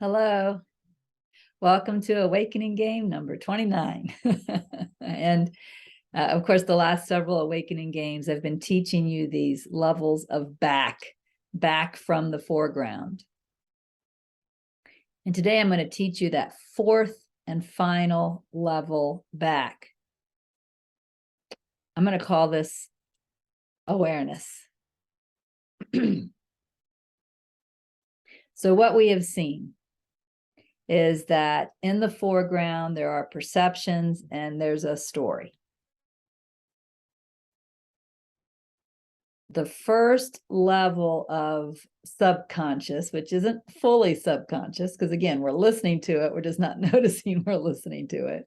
Hello. Welcome to Awakening Game number 29. And of course, the last several Awakening Games, I've been teaching you these levels of back from the foreground. And today I'm going to teach you that fourth and final level back. I'm going to call this awareness. So what we have seen is that in the foreground, there are perceptions and there's a story. The first level of subconscious, which isn't fully subconscious, because again, we're listening to it, we're just not noticing we're listening to it.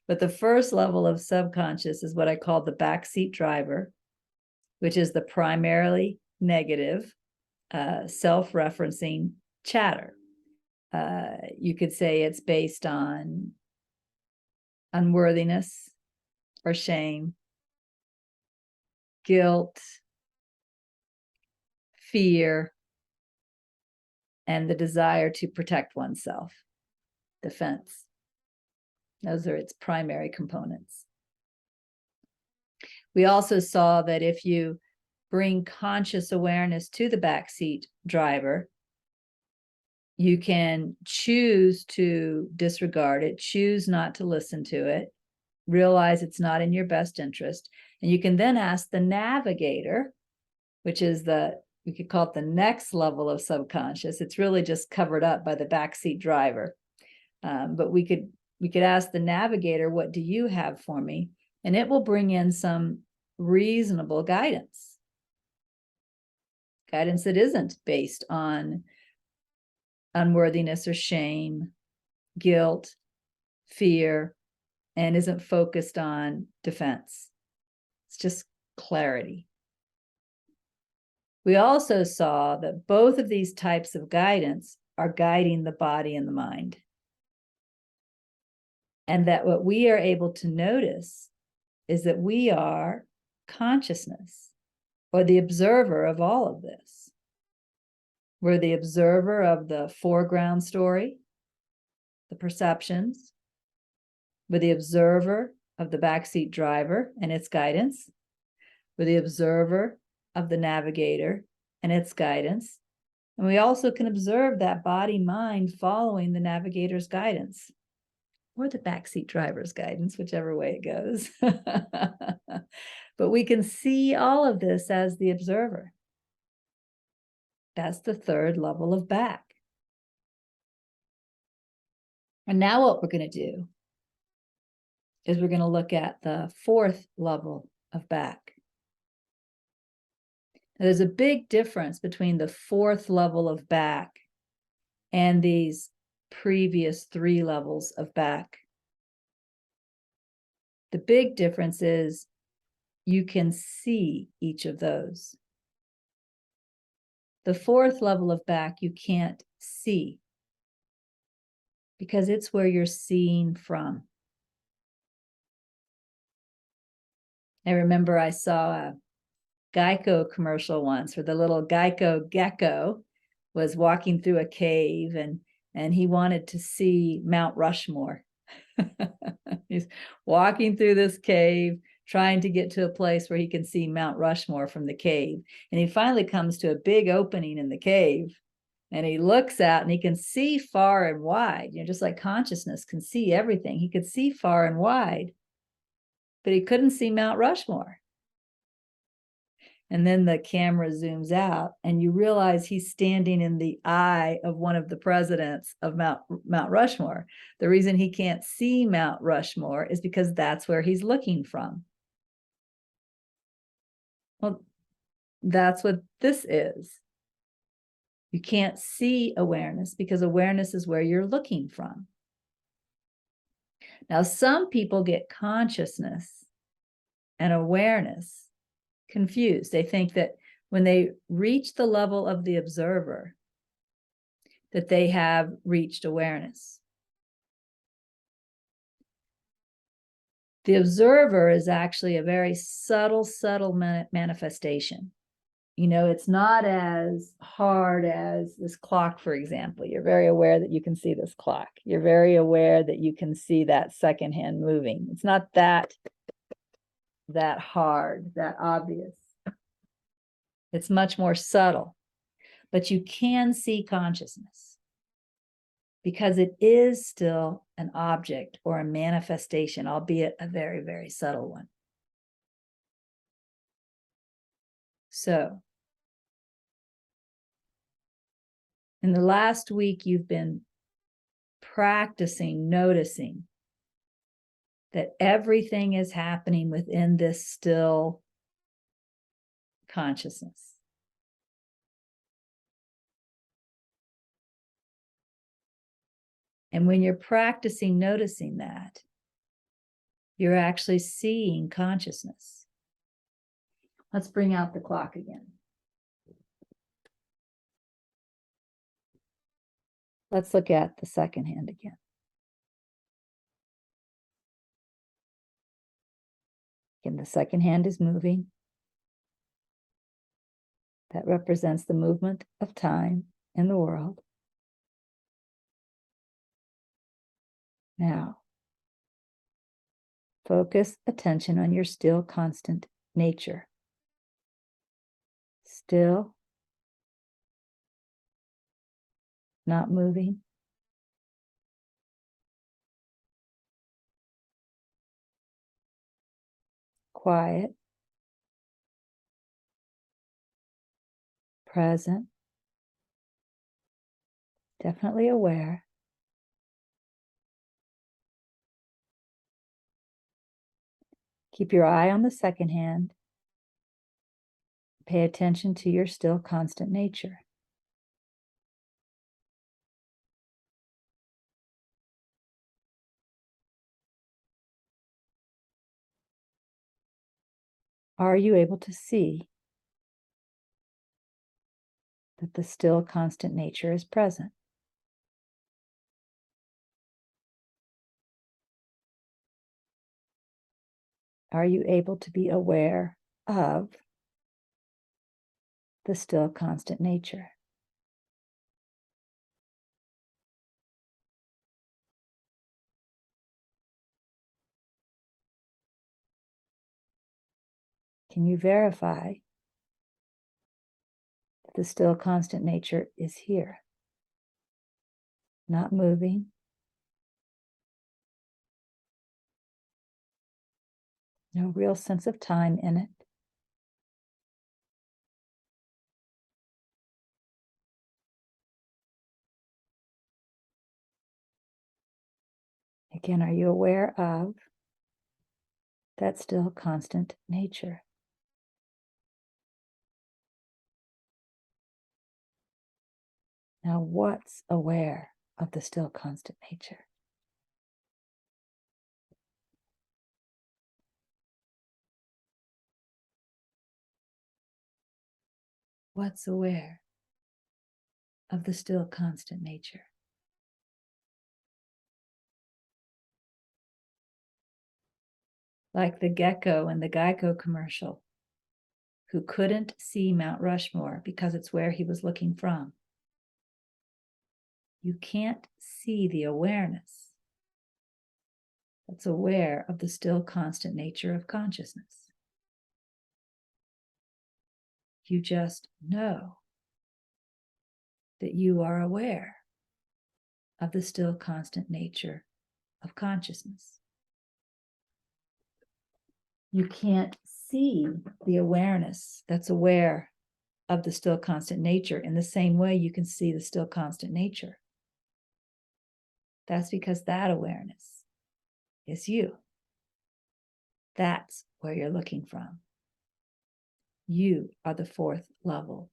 But the first level of subconscious is what I call the backseat driver, which is the primarily negative, self-referencing chatter. You could say it's based on unworthiness or shame, guilt, fear, and the desire to protect oneself, defense. Those are its primary components. We also saw that if you bring conscious awareness to the backseat driver, you can choose to disregard it, choose not to listen to it, realize it's not in your best interest. And you can then ask the navigator, which is we could call it the next level of subconscious. It's really just covered up by the backseat driver. But we could ask the navigator, what do you have for me? And it will bring in some reasonable guidance. Guidance that isn't based on unworthiness or shame, guilt, fear, and isn't focused on defense. It's just clarity. We also saw that both of these types of guidance are guiding the body and the mind. And that what we are able to notice is that we are consciousness, or the observer of all of this. We're the observer of the foreground story, the perceptions. We're the observer of the backseat driver and its guidance. We're the observer of the navigator and its guidance. And we also can observe that body-mind following the navigator's guidance, or the backseat driver's guidance, whichever way it goes. But we can see all of this as the observer. That's the third level of back. And now what we're going to do is we're going to look at the fourth level of back. Now, there's a big difference between the fourth level of back and these previous three levels of back. The big difference is you can see each of those. The fourth level of back you can't see because it's where you're seeing from. I remember I saw a Geico commercial once where the little Geico gecko was walking through a cave and he wanted to see Mount Rushmore. He's walking through this cave, trying to get to a place where he can see Mount Rushmore from the cave. And he finally comes to a big opening in the cave and he looks out and he can see far and wide, just like consciousness can see everything. He could see far and wide, but he couldn't see Mount Rushmore. And then the camera zooms out and you realize he's standing in the eye of one of the presidents of Mount Rushmore. The reason he can't see Mount Rushmore is because that's where he's looking from. Well, that's what this is. You can't see awareness because awareness is where you're looking from. Now, some people get consciousness and awareness confused. They think that when they reach the level of the observer, that they have reached awareness. The observer is actually a very subtle manifestation. You know, it's not as hard as this clock, for example. You're very aware that you can see this clock. You're very aware that you can see that second hand moving. It's not that hard, that obvious. It's much more subtle, but you can see consciousness because it is still an object or a manifestation, albeit a very, very subtle one. So, in the last week, you've been practicing noticing that everything is happening within this still consciousness. And when you're practicing noticing that, you're actually seeing consciousness. Let's bring out the clock again. Let's look at the second hand again. Again, the second hand is moving. That represents the movement of time in the world. Now, focus attention on your still constant nature. Still, not moving. Quiet. Present. Definitely aware. Keep your eye on the second hand. Pay attention to your still constant nature. Are you able to see that the still constant nature is present? Are you able to be aware of the still constant nature? Can you verify that the still constant nature is here? Not moving. No real sense of time in it. Again, are you aware of that still constant nature? Now, what's aware of the still constant nature? What's aware of the still constant nature? Like the gecko in the Geico commercial, who couldn't see Mount Rushmore because it's where he was looking from. You can't see the awareness that's aware of the still constant nature of consciousness. You just know that you are aware of the still constant nature of consciousness. You can't see the awareness that's aware of the still constant nature in the same way you can see the still constant nature. That's because that awareness is you. That's where you're looking from. You are the fourth level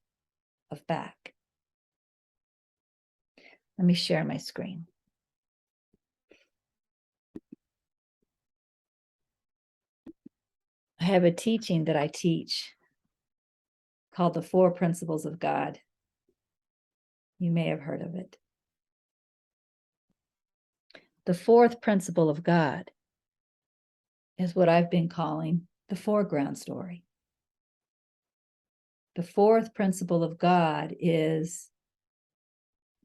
of back. Let me share my screen. I have a teaching that I teach called the Four Principles of God. You may have heard of it. The fourth principle of God is what I've been calling the foreground story. The fourth principle of God is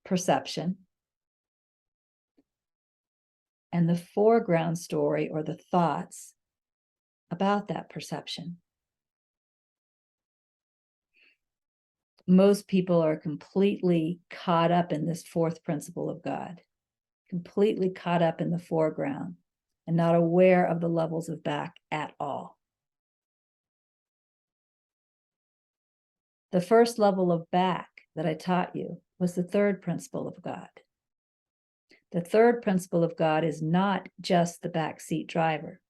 perception. And the foreground story, or the thoughts about that perception. Most people are completely caught up in this fourth principle of God, completely caught up in the foreground and not aware of the levels of back at all. The first level of back that I taught you was the third principle of God. The third principle of God is not just the backseat driver.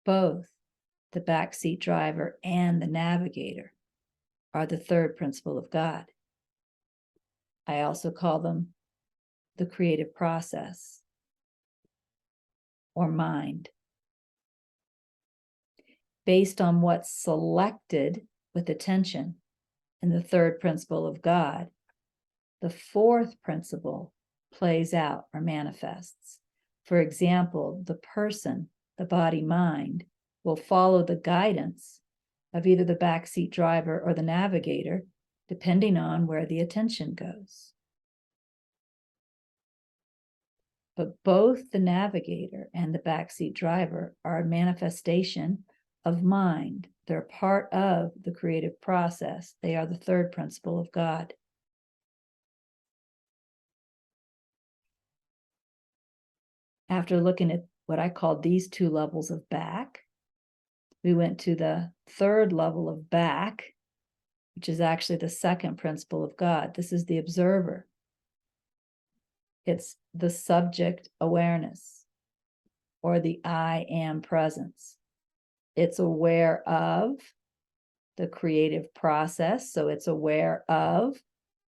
Both the backseat driver and the navigator are the third principle of God. I also call them the creative process or mind. Based on what's selected with attention in the third principle of God, the fourth principle plays out or manifests. For example, the person, the body-mind, will follow the guidance of either the backseat driver or the navigator, depending on where the attention goes. But both the navigator and the backseat driver are a manifestation of mind. They're part of the creative process. They are the third principle of God. After looking at what I called these two levels of back, we went to the third level of back, which is actually the second principle of God. This is the observer. It's the subject awareness, or the I am presence. It's aware of the creative process, so it's aware of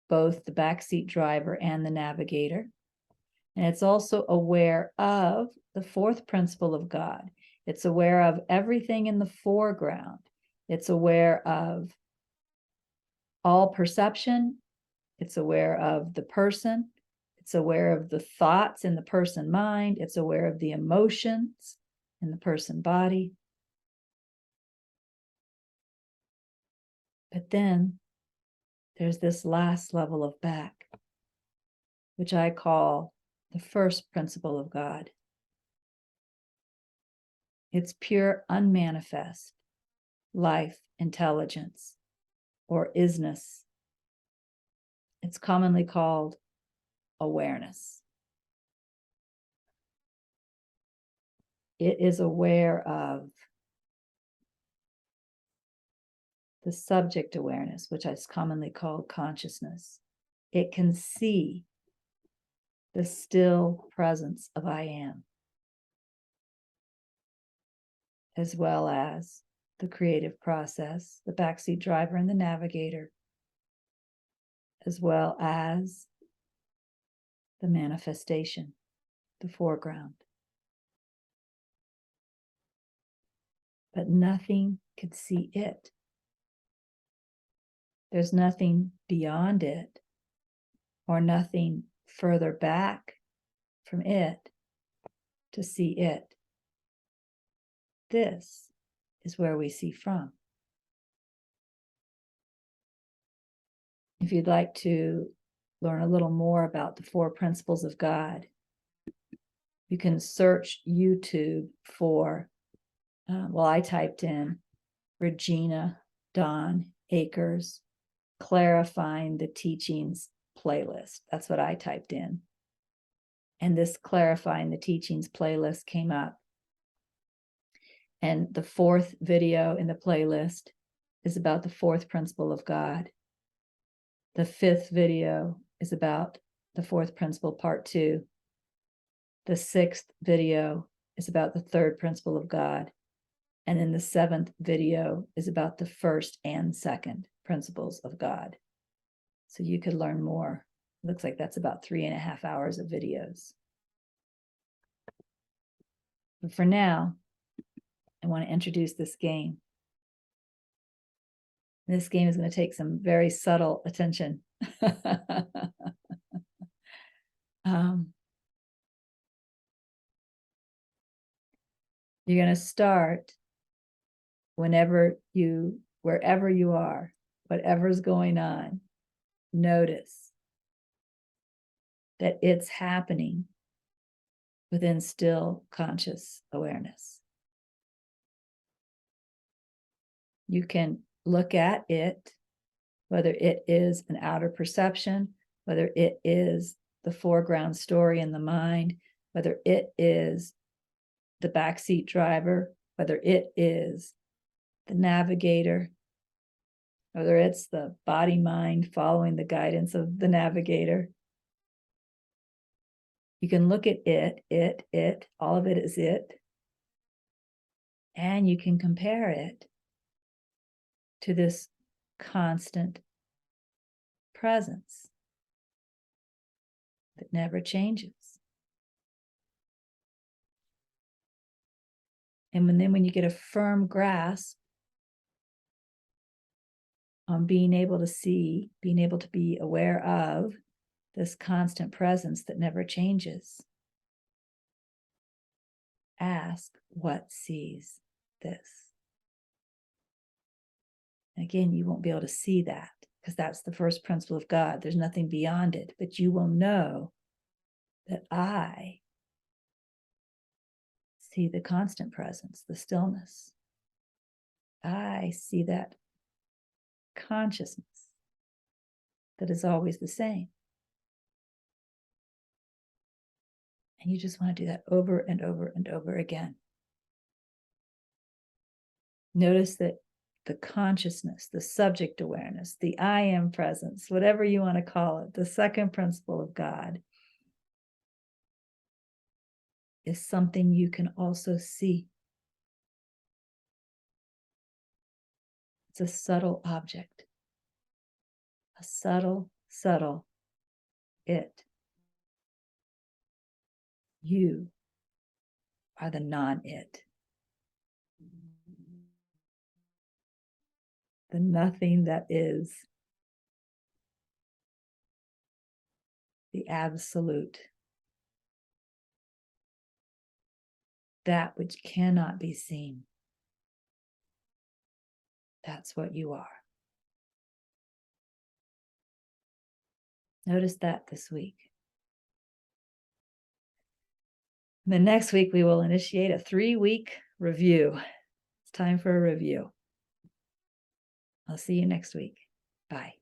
both the backseat driver and the navigator. And it's also aware of the fourth principle of God. It's aware of everything in the foreground. It's aware of all perception. It's aware of the person. It's aware of the thoughts in the person mind. It's aware of the emotions in the person body. But then there's this last level of back, which I call the first principle of God. It's pure unmanifest life intelligence, or isness. It's commonly called awareness. It is aware of the subject awareness, which is commonly called consciousness. It can see the still presence of I am, as well as the creative process, the backseat driver and the navigator, as well as the manifestation, the foreground. But nothing could see it. There's nothing beyond it, or nothing further back from it to see it. This is where we see from. If you'd like to learn a little more about the four principles of God, you can search YouTube for, I typed in Regina Dawn Akers clarifying the teachings playlist. That's what I typed in. And this clarifying the teachings playlist came up. And the fourth video in the playlist is about the fourth principle of God. The fifth video is about the fourth principle, part 2. The sixth video is about the third principle of God. And then the seventh video is about the first and second principles of God. So you could learn more. It looks like that's about 3.5 hours of videos. But for now, I want to introduce this game. This game is going to take some very subtle attention. You're going to start whenever you wherever you are, whatever's going on, notice that it's happening within still conscious awareness. You can look at it, whether it is an outer perception, whether it is the foreground story in the mind, whether it is the backseat driver, whether it is the navigator, whether it's the body mind following the guidance of the navigator. You can look at it, all of it is it, and you can compare it to this constant presence that never changes. And when you get a firm grasp on being able to see, being able to be aware of this constant presence that never changes, ask what sees this. Again, you won't be able to see that because that's the first principle of God. There's nothing beyond it, but you will know that I see the constant presence, the stillness. I see that consciousness that is always the same. And you just want to do that over and over and over again. Notice that the consciousness, the subject awareness, the I am presence, whatever you want to call it, the second principle of God, is something you can also see. It's a subtle object, a subtle it. You are the non-it. The nothing that is the absolute. That which cannot be seen. That's what you are. Notice that this week. And then next week, we will initiate a 3-week review. It's time for a review. I'll see you next week. Bye.